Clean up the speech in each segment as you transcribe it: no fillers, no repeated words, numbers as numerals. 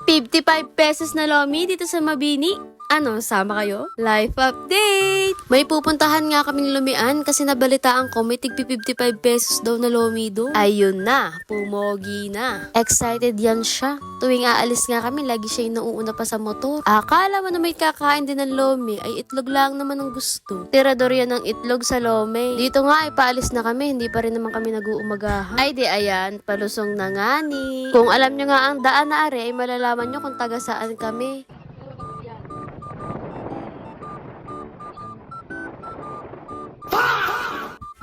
55 pesos na lomi dito sa Mabini. Ano, sama kayo? Life update! May pupuntahan nga kaming lumian kasi nabalitaan ko may tigpi 55 pesos daw na lomi do. Ayun na, pumogi na. Excited yan siya. Tuwing aalis nga kami, lagi siya yung nauuna pa sa motor. Akala mo na may kakain din ng lomi, ay itlog lang naman ang gusto. Tirador yan ng itlog sa lomi. Dito nga ay paalis na kami, hindi pa rin naman kami nag-uumagahan. Ay di ayan, palusong na nga ni. Kung alam nyo nga ang daan na are, ay malalaman nyo kung taga saan kami.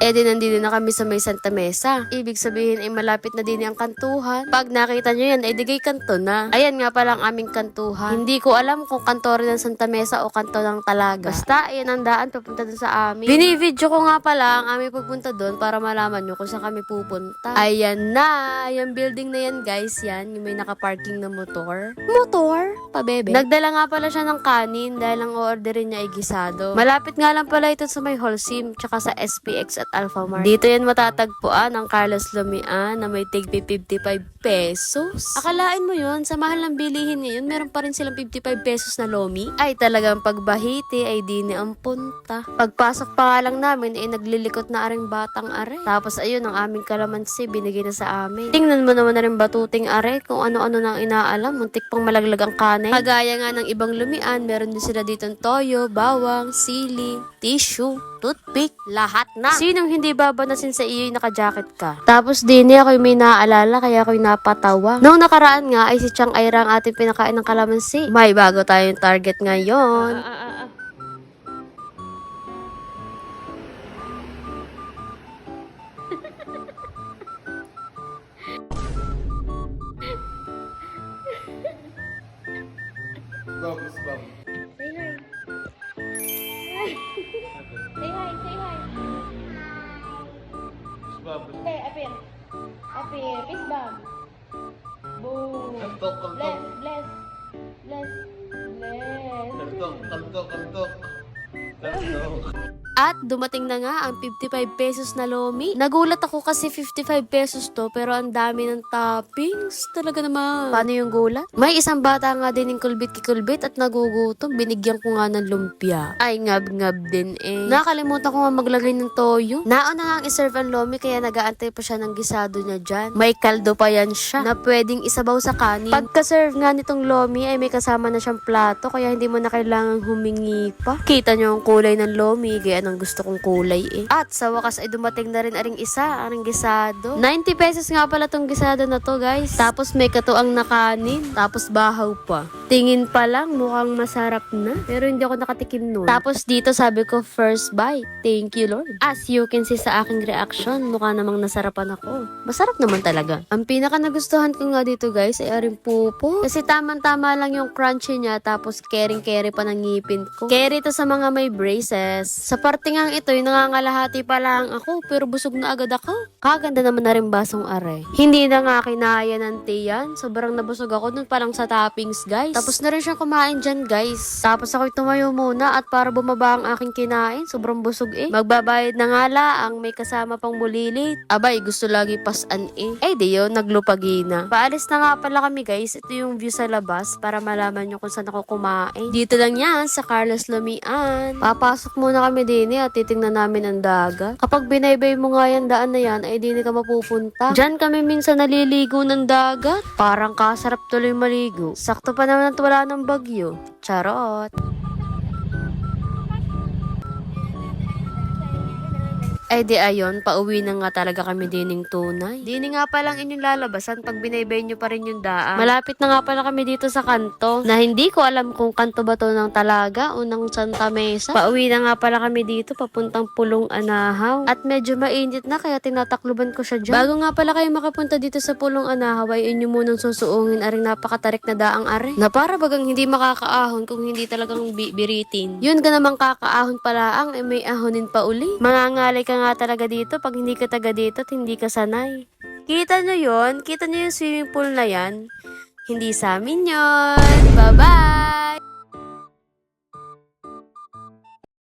Eh di nandito na kami sa may Santa Mesa. Ibig sabihin ay malapit na din ang kantuhan. Pag nakita nyo yan ay digay kanto na. Ayan nga pala ang aming kantuhan. Hindi ko alam kung kanto rin ng Santa Mesa o kanto ng Talaga. Basta ayan ang daan papunta dun sa amin. Binivideo ko nga pala ang aming pagpunta dun para malaman nyo kung saan kami pupunta. Ayan na. Yung building na yan guys, yan. Yung may nakaparking na motor. Motor? Pabebe. Nagdala nga pala siya ng kanin dahil ang orderin niya ay gisado. Malapit nga lang pala ito sa may Holcim tsaka sa SPX at Alphamart. Dito yan matatagpuan ang Carlos Lumian na may tig 55 pesos. Akalain mo yun, sa mahal ng bilihin ngayon, meron pa rin silang 55 pesos na lomi. Ay talagang pagbahiti ay di ni ang punta. Pagpasok pa nga lang namin ay naglilikot na aring batang are. Tapos ayun ang aming kalamansi binigay na sa amin. Tingnan mo naman na rin batuting are kung ano-ano nang inaalam. Muntik pang malaglag ang kanay. Kagaya nga ng ibang lumian, meron din sila ditong toyo, bawang, sili, tissue, toothpick, lahat na. Sinong hindi babanasin sa iyo yung naka-jacket ka? Tapos din ako'y may naaalala kaya ako'y napatawa. Noong nakaraan nga ay si Chang Aira ang ating pinakain ng kalamansi. May bago tayong target ngayon. Bagus, bagus. Say hi. Hi. Say hi, say hi. Bagus. Hey, apir. Apir, peace bomb. Boom. Kantok, kantok. Bless, bless, bless, bless. Kantok, kantok, kantok. Kantok. At dumating na nga ang 55 pesos na lomi. Nagulat ako kasi 55 pesos to pero ang dami ng toppings. Talaga naman. Paano yung gulat? May isang bata nga din ng kulbit-kikulbit at nagugutom. Binigyan ko nga ng lumpia. Ay ngab-ngab din eh. Nakalimutan ko nga maglagay ng toyo. Nauna nga ang iserve ang lomi kaya nag-aantay pa siya ng gisado niya dyan. May kaldo pa yan siya na pwedeng isabaw sa kanin. Pagka-serve nga nitong lomi ay may kasama na siyang plato kaya hindi mo na kailangang humingi pa. Kita nyo ang kulay ng lomi kaya ang gusto kong kulay eh. At sa wakas ay dumating na rin aring isa, aring gisado. 90 pesos nga pala tong gisado na to guys. Tapos may katuang na kanin. Tapos bahaw pa. Tingin pa lang mukhang masarap na. Pero hindi ako nakatikim nun. Tapos dito sabi ko first bite. Thank you Lord. As you can see sa aking reaction, mukha namang nasarapan ako. Masarap naman talaga. Ang pinaka nagustuhan ko nga dito guys ay aring pupo. Kasi tamang-tama lang yung crunchy niya tapos caring-carry pa ng ngipin ko. Carry to sa mga may braces. Sa parte nga ito, yung nangangalahati pa lang ako, pero busog na agad ako. Kaganda naman na rin basong are. Hindi na nga kinaya ng tiyan. Sobrang nabusog ako dun palang sa toppings, guys. Tapos na rin siyang kumain dyan, guys. Tapos ako'y tumayo muna at para bumaba ang aking kinain, sobrang busog eh. Magbabayad na nga ang may kasama pang bulilit. Abay, gusto lagi pasan eh. Eh di yun, naglupagi na. Paalis na nga pala kami, guys. Ito yung view sa labas para malaman nyo kung saan ako kumain. Dito lang yan, sa Carlos Lumian. Papasok muna kami din at titingnan namin ang dagat. Kapag binaybay mo nga yan daan na yan, ay di ka mapupunta. Diyan kami minsan naliligo ng dagat. Parang kasarap tuloy maligo. Sakto pa naman at wala ng bagyo. Charot! Ay di ayon, pauwi na nga talaga kami dining tunay. Dini nga palang inyong lalabasan pag binaybay nyo pa rin yung daan. Malapit na nga pala kami dito sa kanto na hindi ko alam kung kanto ba to ng Talaga o ng Santa Mesa. Pauwi na nga pala kami dito papuntang Pulong Anahaw. At medyo mainit na kaya tinatakluban ko siya dyan. Bago nga pala kayo makapunta dito sa Pulong Anahaw ay inyo munang susuungin aring napakatarik na daang are. Na para bagang hindi makakaahon kung hindi talagang biritin. Yun ka namang kakaahon pala ang may ahonin pa uli. Mangangalay ka nga talaga dito pag hindi ka taga dito at hindi ka sanay. Kita nyo yun? Kita nyo yung swimming pool na yan? Hindi sa amin yun. Bye-bye!